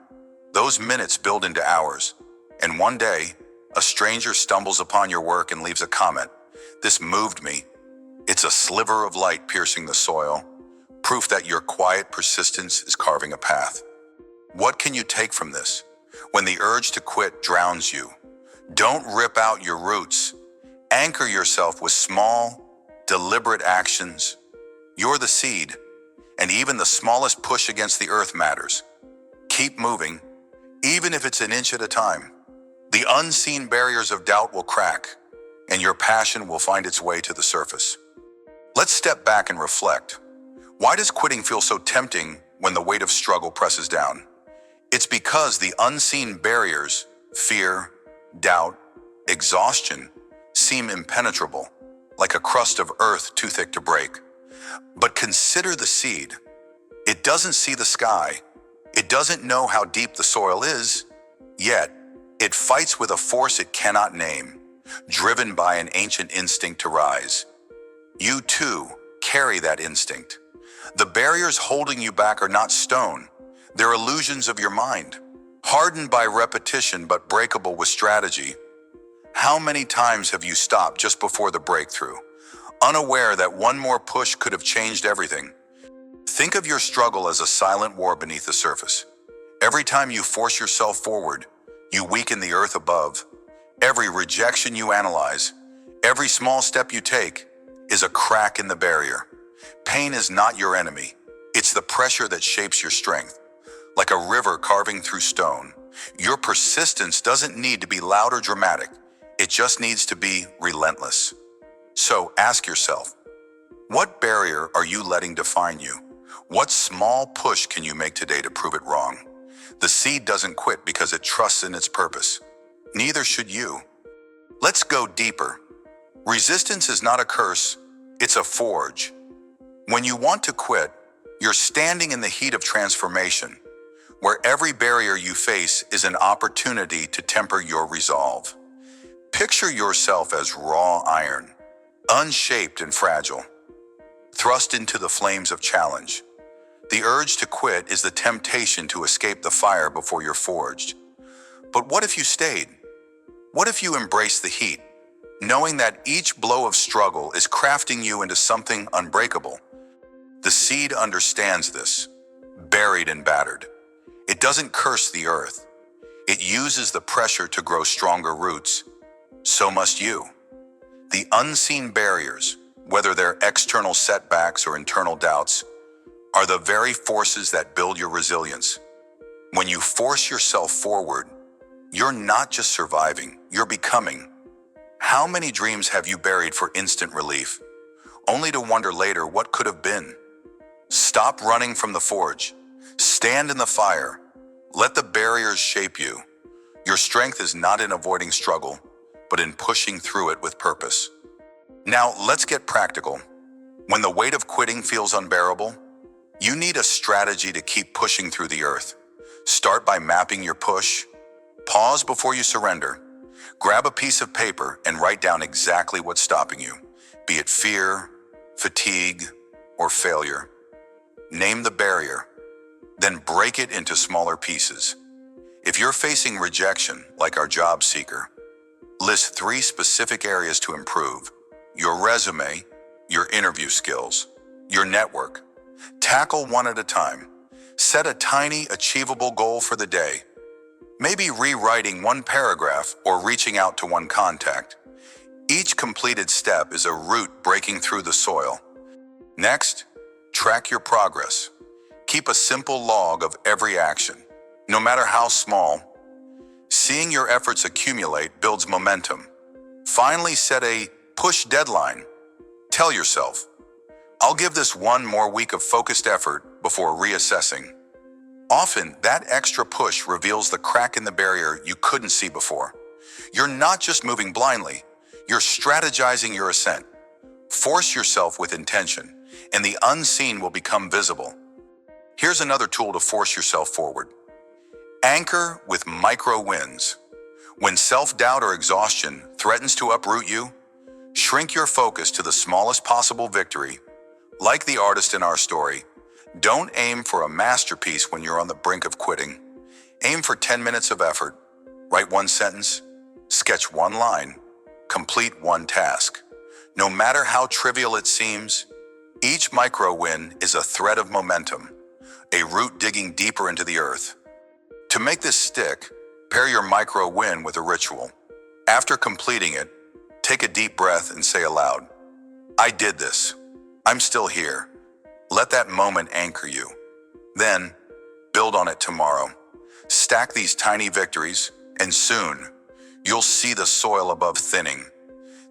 those minutes build into hours, and one day, a stranger stumbles upon your work and leaves a comment. "This moved me." It's a sliver of light piercing the soil, proof that your quiet persistence is carving a path. What can you take from this? When the urge to quit drowns you, don't rip out your roots. Anchor yourself with small, deliberate actions. You're the seed, and even the smallest push against the earth matters. Keep moving, even if it's an inch at a time. The unseen barriers of doubt will crack, and your passion will find its way to the surface. Let's step back and reflect. Why does quitting feel so tempting when the weight of struggle presses down? It's because the unseen barriers, fear, doubt, exhaustion, seem impenetrable, like a crust of earth too thick to break. But consider the seed. It doesn't see the sky. It doesn't know how deep the soil is. Yet, it fights with a force it cannot name, driven by an ancient instinct to rise. You too carry that instinct. The barriers holding you back are not stone. They're illusions of your mind, hardened by repetition but breakable with strategy. How many times have you stopped just before the breakthrough, unaware that one more push could have changed everything? Think of your struggle as a silent war beneath the surface. Every time you force yourself forward, you weaken the earth above. Every rejection you analyze, every small step you take, is a crack in the barrier. Pain is not your enemy. It's the pressure that shapes your strength. Like a river carving through stone, your persistence doesn't need to be loud or dramatic. It just needs to be relentless. So ask yourself, what barrier are you letting define you? What small push can you make today to prove it wrong? The seed doesn't quit because it trusts in its purpose. Neither should you. Let's go deeper. Resistance is not a curse, it's a forge. When you want to quit, you're standing in the heat of transformation, where every barrier you face is an opportunity to temper your resolve. Picture yourself as raw iron, unshaped and fragile, thrust into the flames of challenge. The urge to quit is the temptation to escape the fire before you're forged. But what if you stayed? What if you embraced the heat, knowing that each blow of struggle is crafting you into something unbreakable? The seed understands this, buried and battered. It doesn't curse the earth. It uses the pressure to grow stronger roots. So must you. The unseen barriers, whether they're external setbacks or internal doubts, are the very forces that build your resilience. When you force yourself forward, you're not just surviving, you're becoming. How many dreams have you buried for instant relief, only to wonder later what could have been? Stop running from the forge. Stand in the fire. Let the barriers shape you. Your strength is not in avoiding struggle, but in pushing through it with purpose. Now, let's get practical. When the weight of quitting feels unbearable, you need a strategy to keep pushing through the earth. Start by mapping your push. Pause before you surrender. Grab a piece of paper and write down exactly what's stopping you, be it fear, fatigue, or failure. Name the barrier, then break it into smaller pieces. If you're facing rejection, like our job seeker, list 3 specific areas to improve: your resume, your interview skills, your network. Tackle one at a time. Set a tiny, achievable goal for the day. Maybe rewriting one paragraph or reaching out to one contact. Each completed step is a root breaking through the soil. Next, track your progress. Keep a simple log of every action, no matter how small. Seeing your efforts accumulate builds momentum. Finally, set a push deadline. Tell yourself, I'll give this one more week of focused effort before reassessing. Often, that extra push reveals the crack in the barrier you couldn't see before. You're not just moving blindly, you're strategizing your ascent. Force yourself with intention, and the unseen will become visible. Here's another tool to force yourself forward. Anchor with micro wins. When self-doubt or exhaustion threatens to uproot you, shrink your focus to the smallest possible victory. Like the artist in our story, don't aim for a masterpiece when you're on the brink of quitting. Aim for 10 minutes of effort. Write one sentence, sketch one line, complete one task. No matter how trivial it seems, each micro win is a thread of momentum, a root digging deeper into the earth. To make this stick, pair your micro win with a ritual. After completing it, take a deep breath and say aloud, I did this. I'm still here. Let that moment anchor you. Then, build on it tomorrow. Stack these tiny victories, and soon, you'll see the soil above thinning.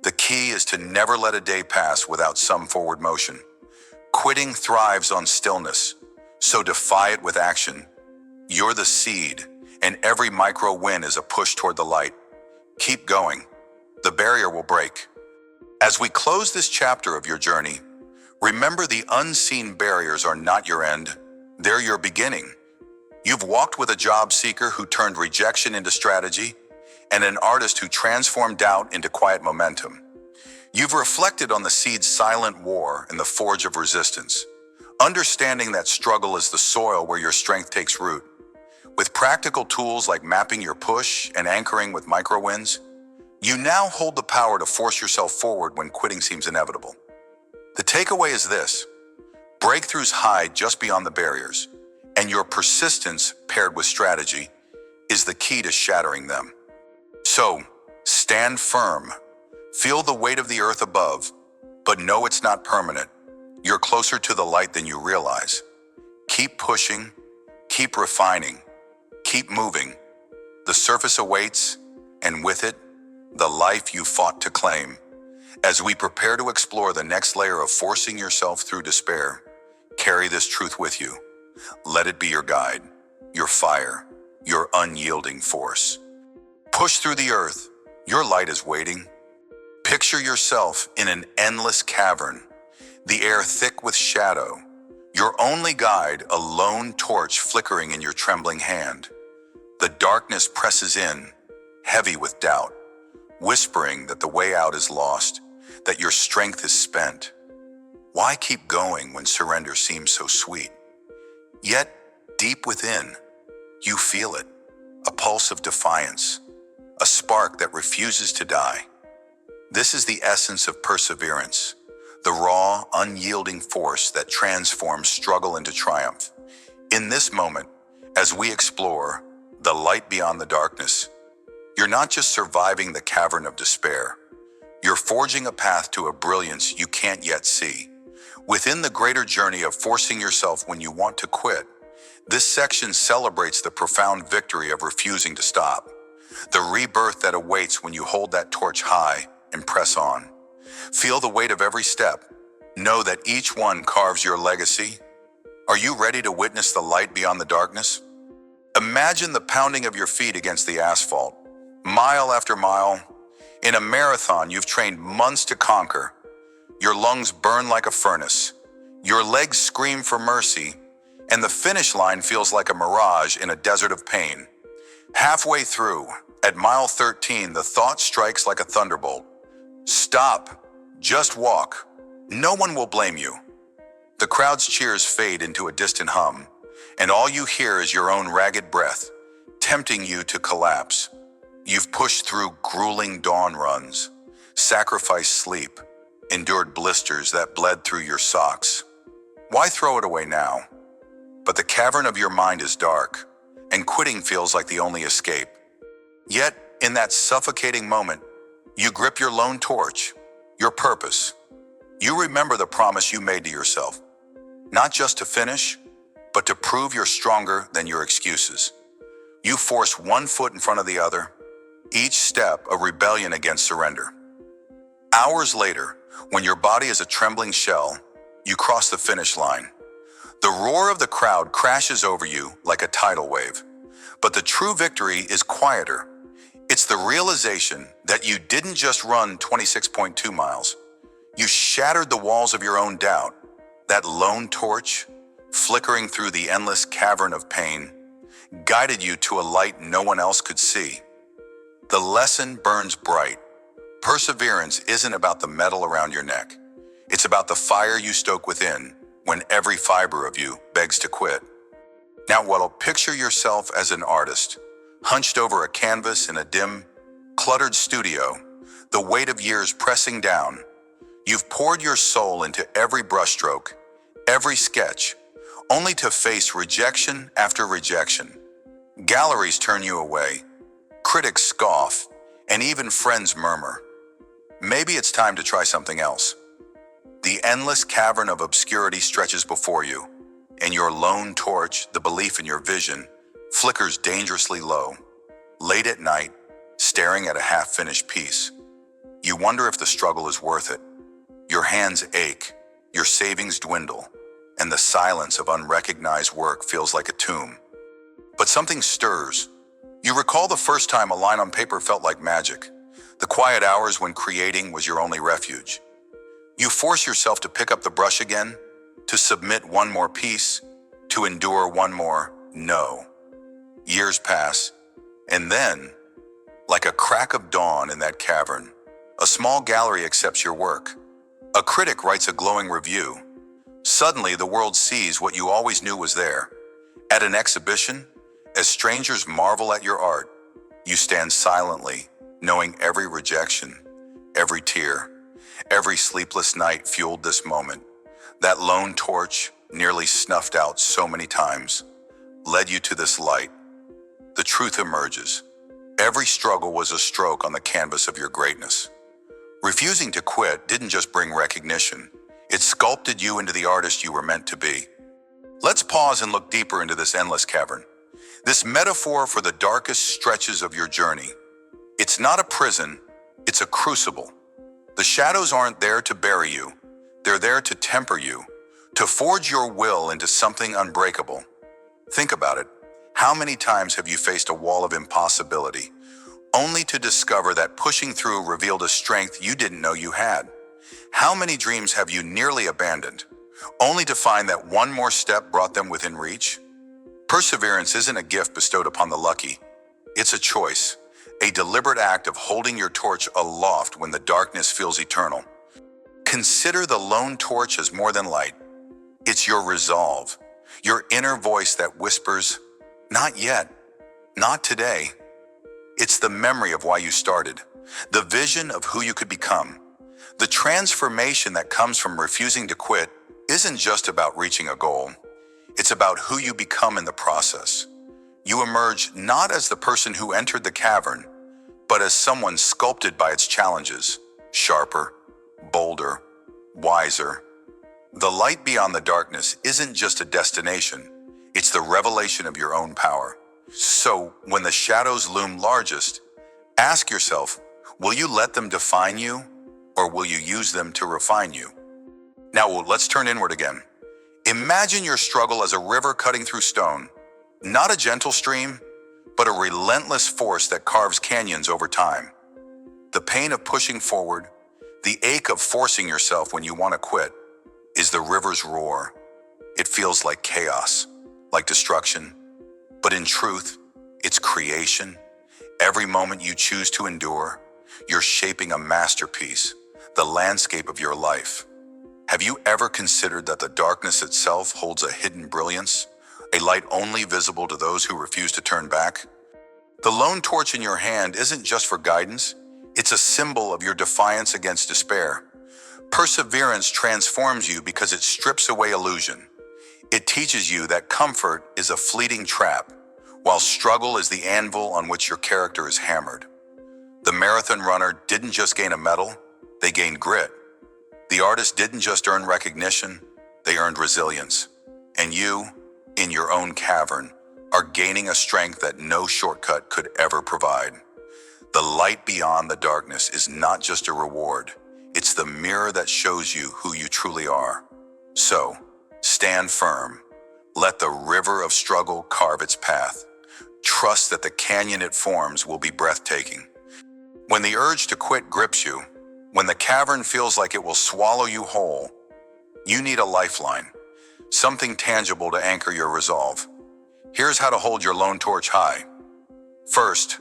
The key is to never let a day pass without some forward motion. Quitting thrives on stillness, so defy it with action. You're the seed, and every micro win is a push toward the light. Keep going. The barrier will break. As we close this chapter of your journey, remember the unseen barriers are not your end, they're your beginning. You've walked with a job seeker who turned rejection into strategy, and an artist who transformed doubt into quiet momentum. You've reflected on the seed's silent war in the forge of resistance, understanding that struggle is the soil where your strength takes root. With practical tools like mapping your push and anchoring with micro wins, you now hold the power to force yourself forward when quitting seems inevitable. The takeaway is this: breakthroughs hide just beyond the barriers, and your persistence paired with strategy is the key to shattering them. So, stand firm. Feel the weight of the earth above, but know it's not permanent. You're closer to the light than you realize. Keep pushing, keep refining, keep moving. The surface awaits, and with it, the life you fought to claim. As we prepare to explore the next layer of forcing yourself through despair, carry this truth with you. Let it be your guide, your fire, your unyielding force. Push through the earth. Your light is waiting. Picture yourself in an endless cavern, the air thick with shadow, your only guide a lone torch flickering in your trembling hand. The darkness presses in, heavy with doubt, whispering that the way out is lost, that your strength is spent. Why keep going when surrender seems so sweet? Yet, deep within, you feel it, a pulse of defiance, a spark that refuses to die. This is the essence of perseverance, the raw, unyielding force that transforms struggle into triumph. In this moment, as we explore the light beyond the darkness, you're not just surviving the cavern of despair. You're forging a path to a brilliance you can't yet see. Within the greater journey of forcing yourself when you want to quit, this section celebrates the profound victory of refusing to stop, the rebirth that awaits when you hold that torch high and press on. Feel the weight of every step. Know that each one carves your legacy. Are you ready to witness the light beyond the darkness? Imagine the pounding of your feet against the asphalt, mile after mile. In a marathon you've trained months to conquer. Your lungs burn like a furnace. Your legs scream for mercy, and the finish line feels like a mirage in a desert of pain. Halfway through, at mile 13, the thought strikes like a thunderbolt. Stop. Just walk. No one will blame you. The crowd's cheers fade into a distant hum, and all you hear is your own ragged breath, tempting you to collapse. You've pushed through grueling dawn runs, sacrificed sleep, endured blisters that bled through your socks. Why throw it away now? But the cavern of your mind is dark, and quitting feels like the only escape. Yet, in that suffocating moment, you grip your lone torch, your purpose. You remember the promise you made to yourself, not just to finish, but to prove you're stronger than your excuses. You force one foot in front of the other, each step a rebellion against surrender. Hours later, when your body is a trembling shell, you cross the finish line. The roar of the crowd crashes over you like a tidal wave. But the true victory is quieter. It's the realization that you didn't just run 26.2 miles. You shattered the walls of your own doubt. That lone torch, flickering through the endless cavern of pain, guided you to a light no one else could see. The lesson burns bright. Perseverance isn't about the metal around your neck. It's about the fire you stoke within when every fiber of you begs to quit. Now, picture yourself as an artist, hunched over a canvas in a dim, cluttered studio, the weight of years pressing down. You've poured your soul into every brushstroke, every sketch, only to face rejection after rejection. Galleries turn you away, critics scoff, and even friends murmur. Maybe it's time to try something else. The endless cavern of obscurity stretches before you, and your lone torch, the belief in your vision, flickers dangerously low. Late at night, staring at a half-finished piece, you wonder if the struggle is worth it. Your hands ache, your savings dwindle, and the silence of unrecognized work feels like a tomb. But something stirs. You recall the first time a line on paper felt like magic, the quiet hours when creating was your only refuge. You force yourself to pick up the brush again, to submit one more piece, to endure one more no. Years pass, and then, like a crack of dawn in that cavern, a small gallery accepts your work. A critic writes a glowing review. Suddenly, the world sees what you always knew was there. At an exhibition, as strangers marvel at your art, you stand silently, knowing every rejection, every tear, every sleepless night fueled this moment. That lone torch, nearly snuffed out so many times, led you to this light. The truth emerges. Every struggle was a stroke on the canvas of your greatness. Refusing to quit didn't just bring recognition, it sculpted you into the artist you were meant to be. Let's pause and look deeper into this endless cavern. This metaphor for the darkest stretches of your journey. It's not a prison, it's a crucible. The shadows aren't there to bury you, they're there to temper you, to forge your will into something unbreakable. Think about it. How many times have you faced a wall of impossibility, only to discover that pushing through revealed a strength you didn't know you had? How many dreams have you nearly abandoned, only to find that one more step brought them within reach? Perseverance isn't a gift bestowed upon the lucky. It's a choice, a deliberate act of holding your torch aloft when the darkness feels eternal. Consider the lone torch as more than light. It's your resolve, your inner voice that whispers, "Not yet, not today." It's the memory of why you started, the vision of who you could become. The transformation that comes from refusing to quit isn't just about reaching a goal. It's about who you become in the process. You emerge not as the person who entered the cavern, but as someone sculpted by its challenges, sharper, bolder, wiser. The light beyond the darkness isn't just a destination, it's the revelation of your own power. So, when the shadows loom largest, ask yourself, will you let them define you, or will you use them to refine you? Now, let's turn inward again. Imagine your struggle as a river cutting through stone, not a gentle stream, but a relentless force that carves canyons over time. The pain of pushing forward, the ache of forcing yourself when you want to quit, is the river's roar. It feels like chaos, like destruction, but in truth, it's creation. Every moment you choose to endure, you're shaping a masterpiece, the landscape of your life. Have you ever considered that the darkness itself holds a hidden brilliance, a light only visible to those who refuse to turn back? The lone torch in your hand isn't just for guidance, it's a symbol of your defiance against despair. Perseverance transforms you because it strips away illusion. It teaches you that comfort is a fleeting trap, while struggle is the anvil on which your character is hammered. The marathon runner didn't just gain a medal, they gained grit. The artist didn't just earn recognition, they earned resilience. And you, in your own cavern, are gaining a strength that no shortcut could ever provide. The light beyond the darkness is not just a reward, it's the mirror that shows you who you truly are. So, stand firm. Let the river of struggle carve its path. Trust that the canyon it forms will be breathtaking. When the urge to quit grips you, when the cavern feels like it will swallow you whole, you need a lifeline, something tangible to anchor your resolve. Here's how to hold your lone torch high. First,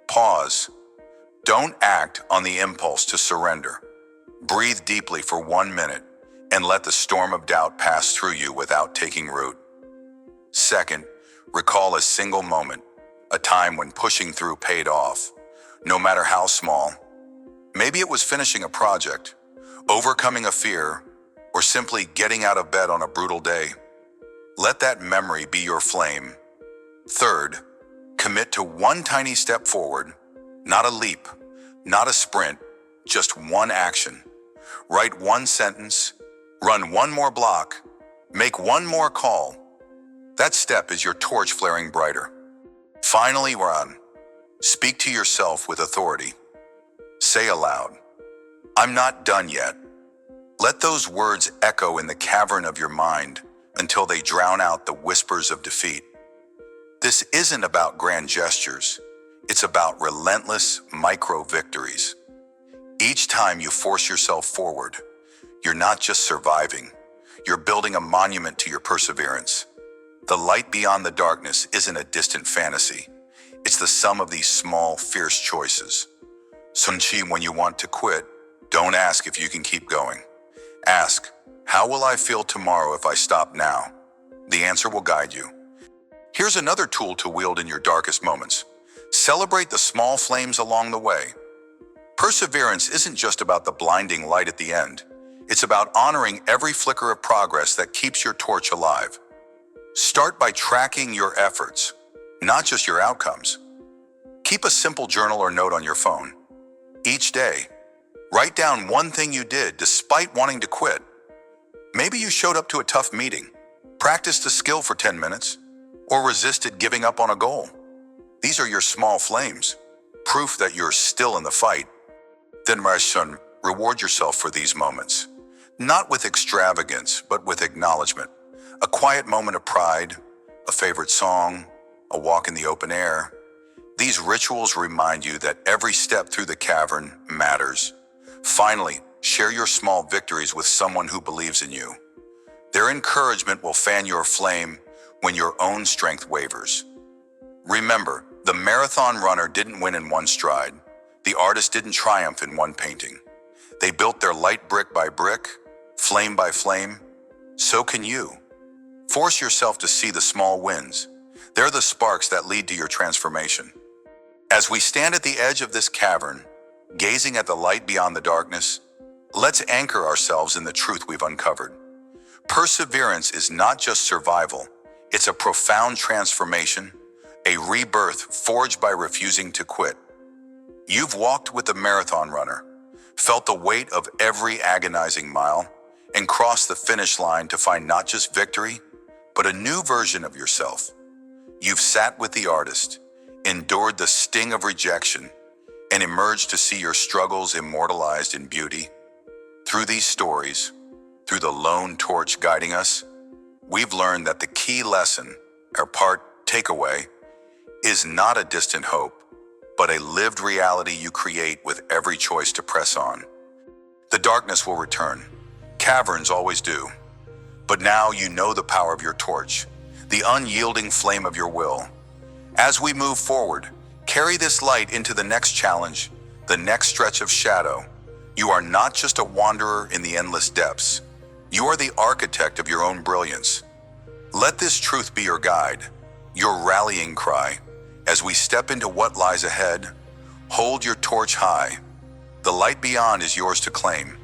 pause. Don't act on the impulse to surrender. Breathe deeply for 1 minute and let the storm of doubt pass through you without taking root. Second, recall a single moment, a time when pushing through paid off, no matter how small. Maybe it was finishing a project, overcoming a fear, or simply getting out of bed on a brutal day. Let that memory be your flame. Third, commit to one tiny step forward, not a leap, not a sprint, just one action. Write one sentence, run one more block, make one more call. That step is your torch flaring brighter. Finally, run. Speak to yourself with authority. Say aloud, "I'm not done yet." Let those words echo in the cavern of your mind until they drown out the whispers of defeat. This isn't about grand gestures. It's about relentless micro-victories. Each time you force yourself forward, you're not just surviving, you're building a monument to your perseverance. The light beyond the darkness isn't a distant fantasy. It's the sum of these small, fierce choices. Sun Tzu, when you want to quit, don't ask if you can keep going. Ask, how will I feel tomorrow if I stop now? The answer will guide you. Here's another tool to wield in your darkest moments. Celebrate the small flames along the way. Perseverance isn't just about the blinding light at the end. It's about honoring every flicker of progress that keeps your torch alive. Start by tracking your efforts, not just your outcomes. Keep a simple journal or note on your phone. Each day, write down one thing you did despite wanting to quit. Maybe you showed up to a tough meeting, practiced a skill for 10 minutes, or resisted giving up on a goal. These are your small flames, proof that you're still in the fight. Then, reward yourself for these moments, not with extravagance, but with acknowledgement. A quiet moment of pride, a favorite song, a walk in the open air. These rituals remind you that every step through the cavern matters. Finally, share your small victories with someone who believes in you. Their encouragement will fan your flame when your own strength wavers. Remember, the marathon runner didn't win in one stride. The artist didn't triumph in one painting. They built their light brick by brick, flame by flame. So can you. Force yourself to see the small wins. They're the sparks that lead to your transformation. As we stand at the edge of this cavern, gazing at the light beyond the darkness, let's anchor ourselves in the truth we've uncovered. Perseverance is not just survival, it's a profound transformation, a rebirth forged by refusing to quit. You've walked with the marathon runner, felt the weight of every agonizing mile, and crossed the finish line to find not just victory, but a new version of yourself. You've sat with the artist, endured the sting of rejection, and emerged to see your struggles immortalized in beauty. Through these stories, through the lone torch guiding us, we've learned that the key lesson, our part takeaway, is not a distant hope, but a lived reality you create with every choice to press on. The darkness will return. Caverns always do. But now you know the power of your torch, the unyielding flame of your will. As we move forward, carry this light into the next challenge, the next stretch of shadow. You are not just a wanderer in the endless depths. You are the architect of your own brilliance. Let this truth be your guide, your rallying cry. As we step into what lies ahead, hold your torch high. The light beyond is yours to claim.